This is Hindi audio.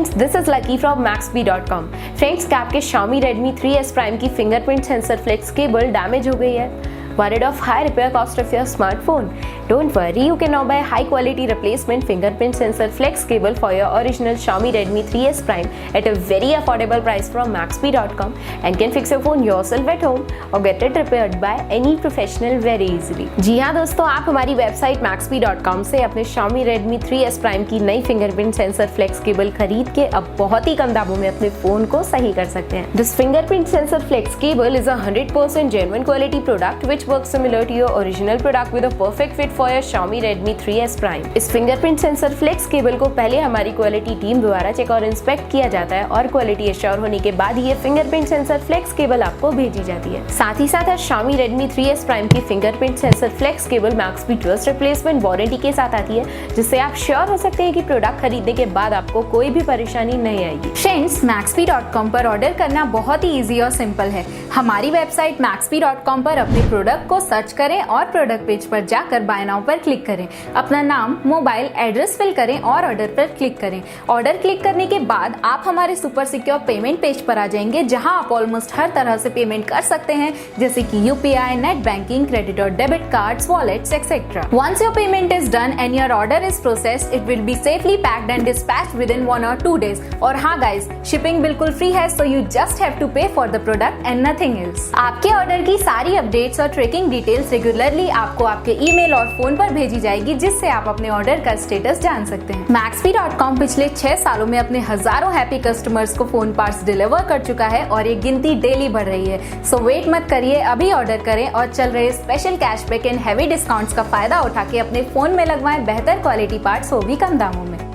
Friends, this is Lucky from Maxbhi.com। Friends, क्या आपके Xiaomi Redmi 3S Prime की fingerprint sensor flex cable damage हो गई है? Worried of high repair cost of your smartphone? Don't worry, you can now buy high quality replacement fingerprint sensor flex cable for your original Xiaomi Redmi 3S Prime at a very affordable price from Maxbhi.com and can fix your phone yourself at home or get it repaired by any professional very easily। जी हाँ दोस्तों, आप हमारी वेबसाइट Maxbhi.com से अपने Xiaomi Redmi 3S Prime की नई फिंगरप्रिंट सेंसर फ्लेक्स केबल खरीद के अब बहुत ही कम दामों में अपने फोन को सही कर सकते हैं। This fingerprint sensor flex cable is a 100% genuine quality product which works similar to your original product with a perfect fit for your Xiaomi Redmi 3S Prime। इस फिंगरप्रिंट सेंसर फ्लेक्स केबल को पहले हमारी क्वालिटी टीम द्वारा चेक और इंस्पेक्ट किया जाता है और क्वालिटी एश्योर होने के बाद ये फिंगरप्रिंट सेंसर फ्लेक्स केबल आपको भेजी जाती है। साथ ही साथ Xiaomi Redmi 3S Prime की fingerprint sensor flex cable Maxbhi trust replacement warranty के साथ आती है, जिससे आप श्योर हो सकते हैं कि प्रोडक्ट खरीदने के बाद आपको कोई भी परेशानी नहीं आएगी। फ्रेंड्स, Maxbhi.com पर ऑर्डर करना बहुत ही इजी और सिंपल है। हमारी वेबसाइट Maxbhi.com पर अपने प्रोडक्ट को सर्च करें और प्रोडक्ट पेज पर जाकर बाय नाउ पर क्लिक करें। अपना नाम, मोबाइल, एड्रेस फिल करें और ऑर्डर पर क्लिक करें। ऑर्डर क्लिक करने के बाद आप हमारे सुपर सिक्योर पेमेंट पेज पर आ जाएंगे, जहां आप ऑलमोस्ट हर तरह से पेमेंट कर सकते हैं, जैसे कि यूपीआई, नेट बैंकिंग, क्रेडिट और debit cards, wallets etcetera. Once your payment is done and your order is processed, it will be safely packed and dispatched within 1 or 2 days। और हाँ गाइस, शिपिंग बिल्कुल फ्री है, so you just have to pay for the product and nothing else. आपके ऑर्डर की सारी अपडेट्स और ट्रैकिंग डिटेल्स रेगुलरली आपको आपके ईमेल और फोन पर भेजी जाएगी, जिससे आप अपने ऑर्डर का स्टेटस जान सकते हैं। Maxbhi.com पिछले 6 सालों में अपने हजारों हैप्पी कस्टमर्स को फोन पार्ट्स डिलीवर कर चुका है और ये गिनती डेली बढ़ रही है। सो वेट मत करिए, अभी ऑर्डर करें और चल रहे special cashback and heavy discounts का फायदा उठा के अपने फोन में लगवाएं बेहतर क्वालिटी पार्ट्स, वो भी कम दामों में।